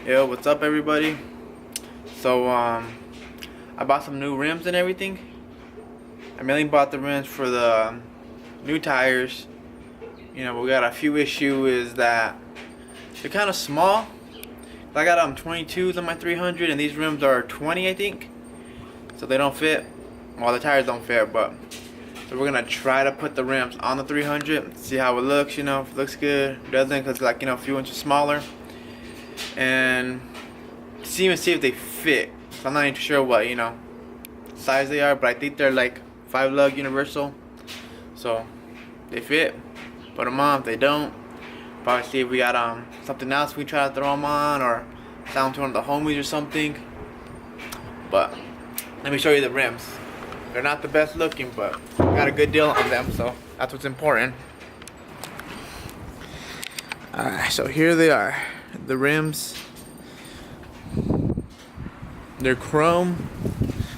Yo, what's up everybody? So I bought some new rims and everything. I mainly bought the rims for the new tires. You know, but we got a few issues is that they're kind of small. I got 22s on my 300 and these rims are 20 I think. So they don't fit. Well, the tires don't fit, but so we're gonna try to put the rims on the 300, see how it looks, you know, if it looks good, if it doesn't, cause like, you know, a few inches smaller. And see if they fit. So I'm not even sure what, you know, size they are, but I think they're like 5 lug universal. So they fit. Put them on. If they don't, probably see if we got something else we try to throw them on, or down to one of the homies or something. But let me show you the rims. They're not the best looking, but got a good deal on them, so that's what's important. Alright, so here they are. The rims. They're chrome.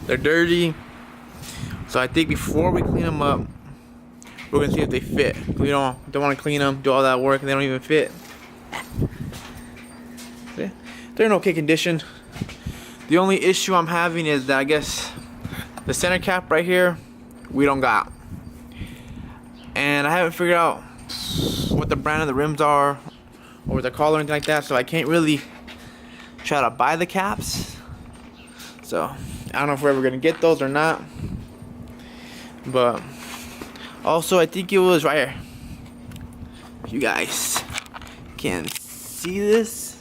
They're dirty. So I think before we clean them up, we're gonna see if they fit. We don't want to clean them, do all that work, and they don't even fit. They're in okay condition. The only issue I'm having is that I guess the center cap right here we don't got, and I haven't figured out what the brand of the rims are or what they're called or anything like that, so I can't really try to buy the caps. So I don't know if we're ever gonna get those or not. But also I think it was right here. If you guys can see this,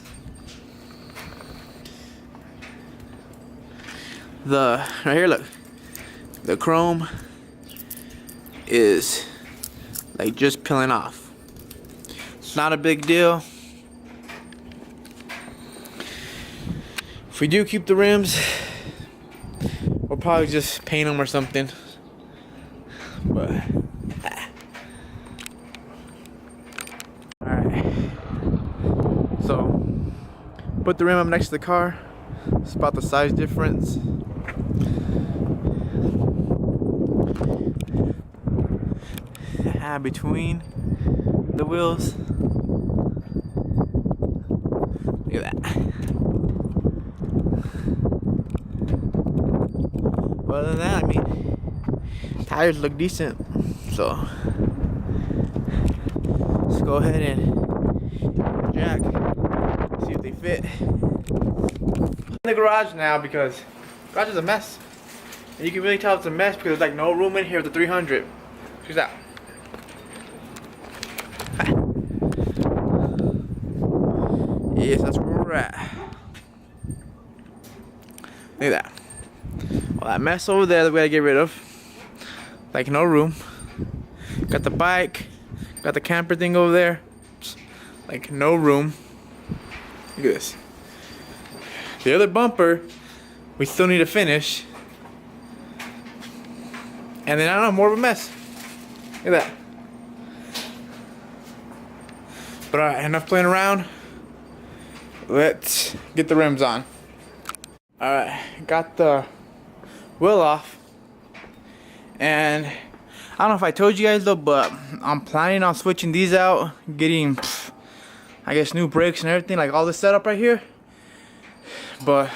right here, look, the chrome is like just peeling off. It's not a big deal. If we do keep the rims, we'll probably just paint them or something. But alright, so put the rim up next to the car. It's about the size difference. Between the wheels. Look at that. But other than that, I mean, tires look decent. So let's go ahead and jack, see if they fit. In the garage now because the garage is a mess. And you can really tell it's a mess because there's like no room in here with the 300. Check that. Yes, that's where we're at. Look at that. Well, that mess over there that we gotta get rid of. Like no room. Got the bike. Got the camper thing over there. Like no room. Look at this. The other bumper, we still need to finish. And then I don't know, more of a mess. Look at that. But alright, enough playing around. Let's get the rims on. Alright, got the wheel off. And I don't know if I told you guys though, but I'm planning on switching these out. Getting, I guess, new brakes and everything, like all this setup right here. But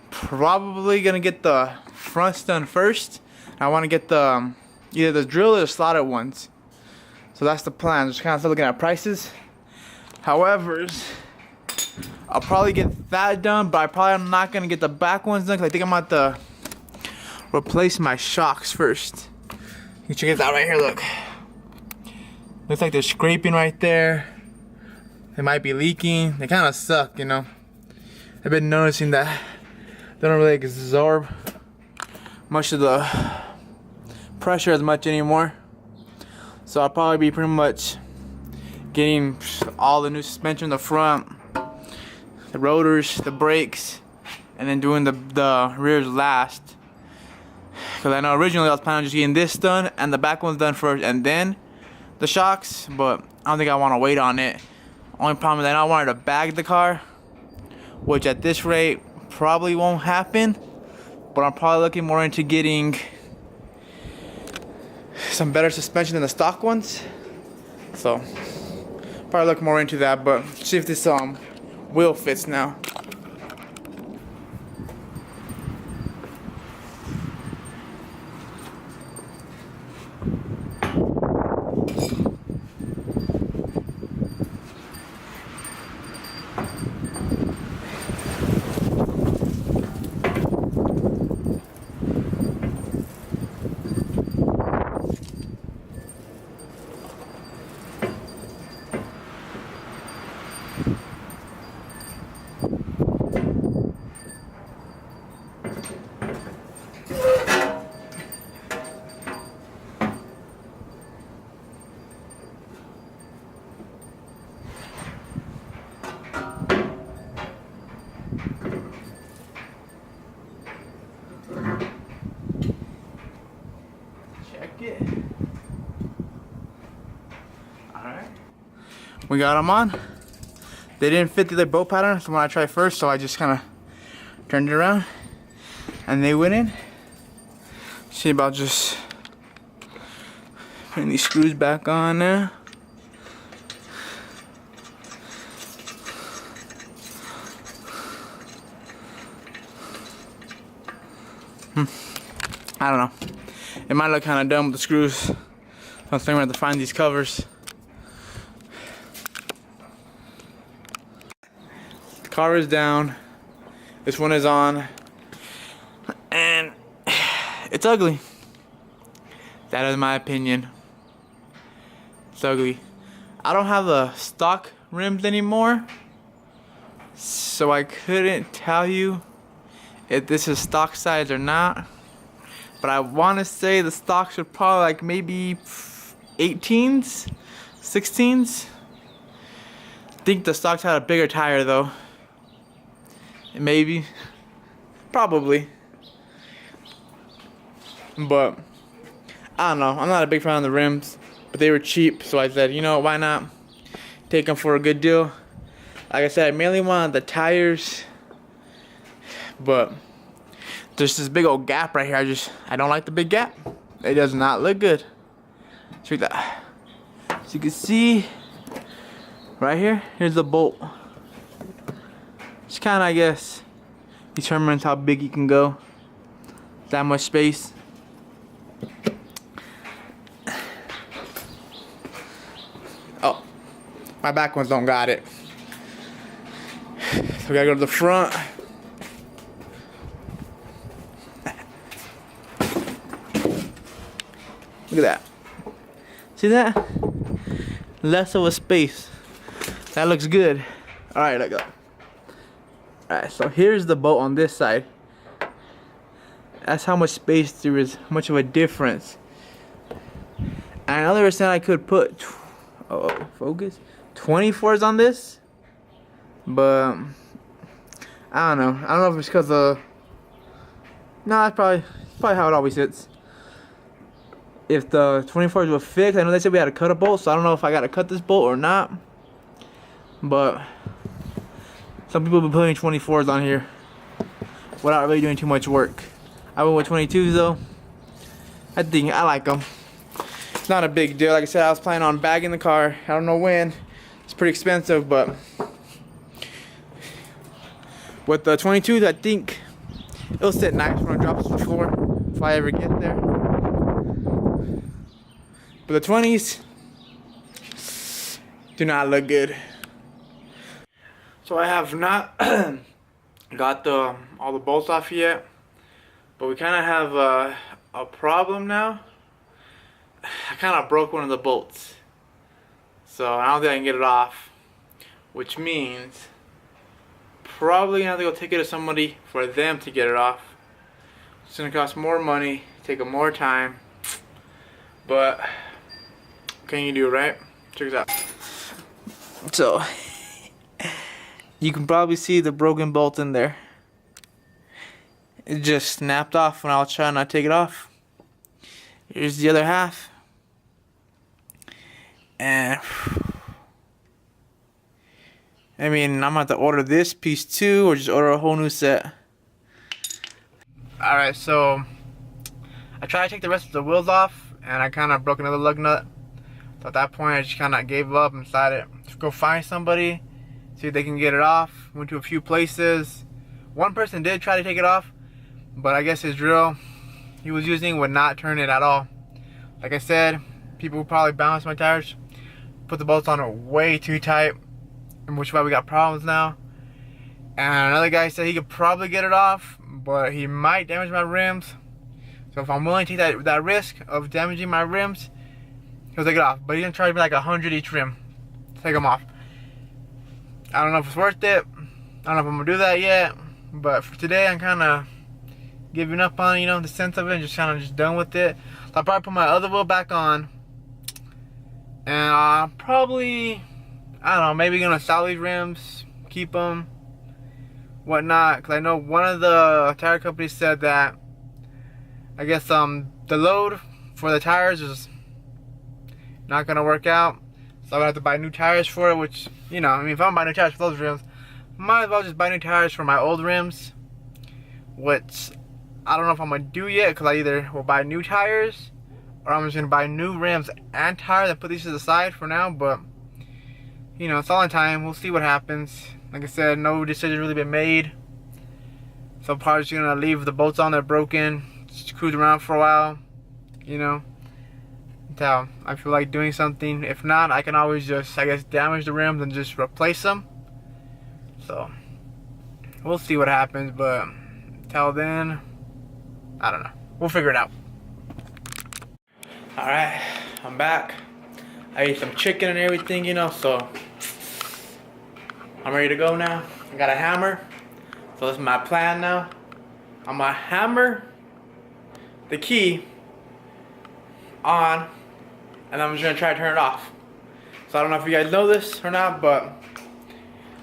probably gonna get the fronts done first. I want to get the either the drill or the slotted ones. So that's the plan. Just kind of still looking at prices. However, I'll probably get that done, but I probably am not gonna get the back ones done because I think I'm about to replace my shocks first. You can check this out right here. Look, looks like they're scraping right there. They might be leaking. They kind of suck, you know. I've been noticing that they don't really absorb much of the pressure as much anymore. So I'll probably be pretty much getting all the new suspension in the front, the rotors, the brakes, and then doing the rears last. Because I know originally I was planning on just getting this done and the back one's done first and then the shocks, but I don't think I want to wait on it. Only problem is that I wanted to bag the car, which at this rate probably won't happen, but I'm probably looking more into getting some better suspension than the stock ones. So probably look more into that, but see if this wheel fits now. Check it. Alright. We got them on. They didn't fit the other bolt pattern, so when I tried first, so I just kind of turned it around and they went in. See about just putting these screws back on now. I don't know. It might look kind of dumb with the screws. So I'm thinking I have to find these covers. The car is down. This one is on. And it's ugly. That is my opinion. It's ugly. I don't have the stock rims anymore, so I couldn't tell you if this is stock size or not. But I want to say the stocks are probably like maybe 18s, 16s. I think the stocks had a bigger tire though. Maybe. Probably. But I don't know. I'm not a big fan of the rims, but they were cheap, so I said, you know, why not take them for a good deal? Like I said, I mainly wanted the tires, but there's this big old gap right here. I don't like the big gap. It does not look good. Check that. So you can see right here, here's the bolt. Just kind of, I guess, determines how big you can go. That much space. Oh, my back ones don't got it. So we gotta go to the front. Look at that. See that? Less of a space. That looks good. Alright, let go. Alright, so here's the bolt on this side. That's how much space there is, how much of a difference. And I know they were saying I could put, focus, 24s on this, but I don't know. I don't know if it's because of, no, that's probably how it always sits. If the 24s were fixed, I know they said we had to cut a bolt, so I don't know if I got to cut this bolt or not. But some people have been putting 24s on here without really doing too much work. I went with 22s though. I like them. It's not a big deal. Like I said, I was planning on bagging the car. I don't know when. It's pretty expensive, but with the 22s, I think it'll sit nice when it drops to the floor if I ever get there. But the 20s do not look good. So I have not got all the bolts off yet, but we kind of have a problem now. I kind of broke one of the bolts, so I don't think I can get it off, which means probably gonna have to go take it to somebody for them to get it off. It's gonna cost more money, take them more time, but what can you do, right? Check this out. So you can probably see the broken bolt in there. It just snapped off when I was trying to take it off. Here's the other half. And I mean, I'm about to order this piece too, or just order a whole new set. Alright, so I tried to take the rest of the wheels off, and I kind of broke another lug nut. So at that point, I just kind of gave up and decided to go find somebody to see if they can get it off. Went to a few places. One person did try to take it off, but I guess his drill he was using would not turn it at all. Like I said, people would probably bounce my tires, put the bolts on it way too tight, which is why we got problems now. And another guy said he could probably get it off, but he might damage my rims. So if I'm willing to take that risk of damaging my rims, he'll take it off. But he's gonna charge me like 100 each rim to take them off. I don't know if it's worth it. I don't know if I'm gonna do that yet. But for today, I'm kind of giving up on, you know, the sense of it, and just kind of just done with it. So I'll probably put my other wheel back on, and I'll probably, I don't know, maybe gonna sell these rims, keep them, whatnot. Cause I know one of the tire companies said that, I guess the load for the tires is not gonna work out, so I'm gonna have to buy new tires for it. Which, you know, I mean, if I'm buying new tires for those rims, might as well just buy new tires for my old rims, which I don't know if I'm gonna do yet, because I either will buy new tires or I'm just gonna buy new rims and tires and put these to the side for now. But you know, it's all in time. We'll see what happens. Like I said, no decision really been made, so I'm probably just gonna leave the bolts on there broken, just cruise around for a while, you know, until I feel like doing something. If not, I can always just, I guess, damage the rims and just replace them. So we'll see what happens, but till then, I don't know. We'll figure it out. Alright, I'm back. I ate some chicken and everything, you know, so I'm ready to go now. I got a hammer, so this is my plan now. I'm gonna hammer the key on, and I'm just gonna try to turn it off. So I don't know if you guys know this or not, but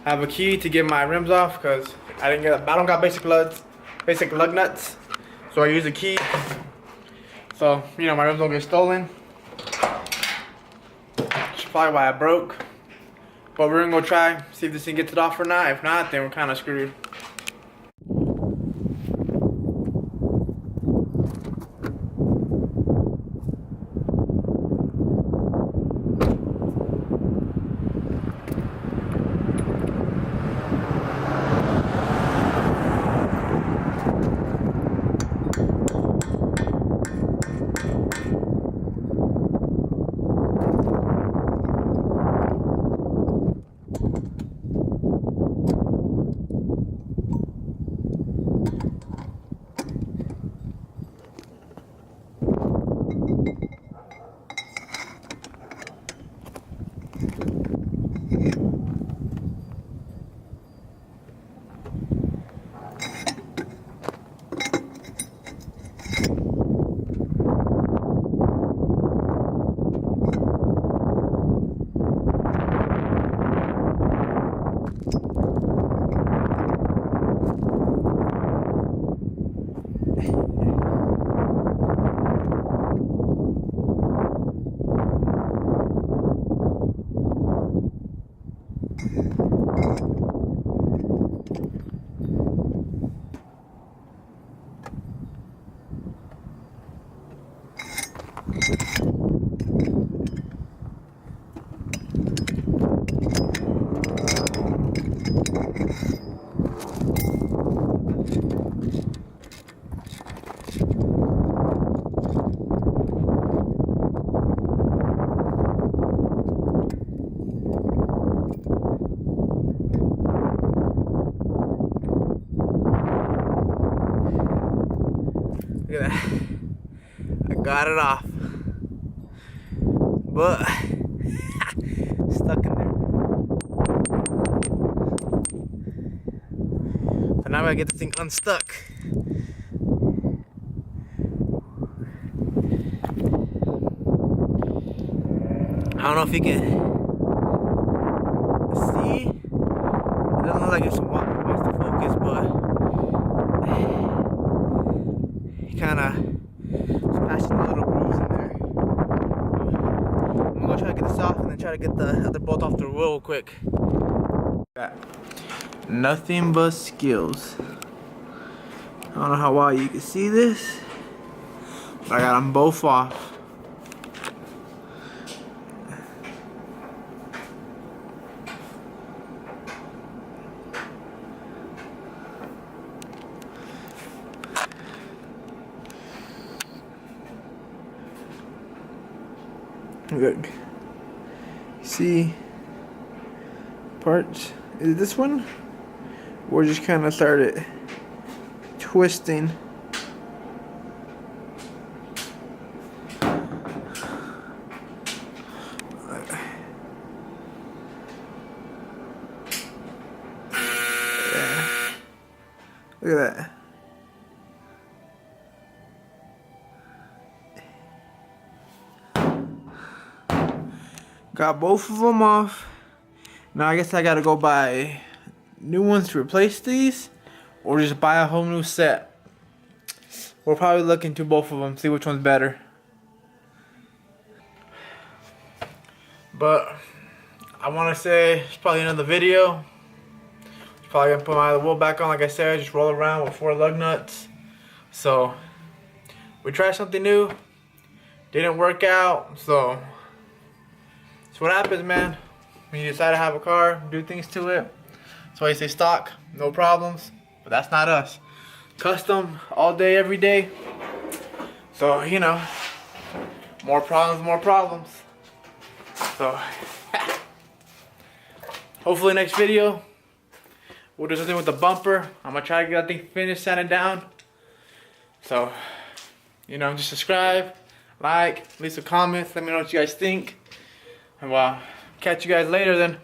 I have a key to get my rims off because I don't got basic lug nuts. So I use a key, so you know my rims don't get stolen. That's probably why I broke. But we're gonna go try, see if this thing gets it off or not. If not, then we're kind of screwed. Look at that. I got it off. But stuck in there. So now I gotta get this thing unstuck. I don't know if you can see. It doesn't look like it's ways to focus, but he kinda passing little grooves in there. I'm gonna go try to get this off and then try to get the other bolt off the wheel real quick. Nothing but skills. I don't know how well you can see this, but I got them both off. Look. See parts. Is it this one? Or just kind of started twisting. Look at that. Got both of them off. Now I guess I gotta go buy new ones to replace these, or just buy a whole new set. We'll probably look into both of them, see which one's better. But I want to say it's probably another video. Probably gonna put my wheel back on, like I said, just roll around with 4 lug nuts. So we tried something new, didn't work out. So it's what happens, man, when you decide to have a car, do things to it. That's why you say stock, no problems. But that's not us. Custom, all day, every day. So you know, more problems, more problems. So hopefully next video we'll do something with the bumper. I'm gonna try to get that thing finished, sanded down. So, you know, just subscribe, like, leave some comments, let me know what you guys think. And well, catch you guys later then.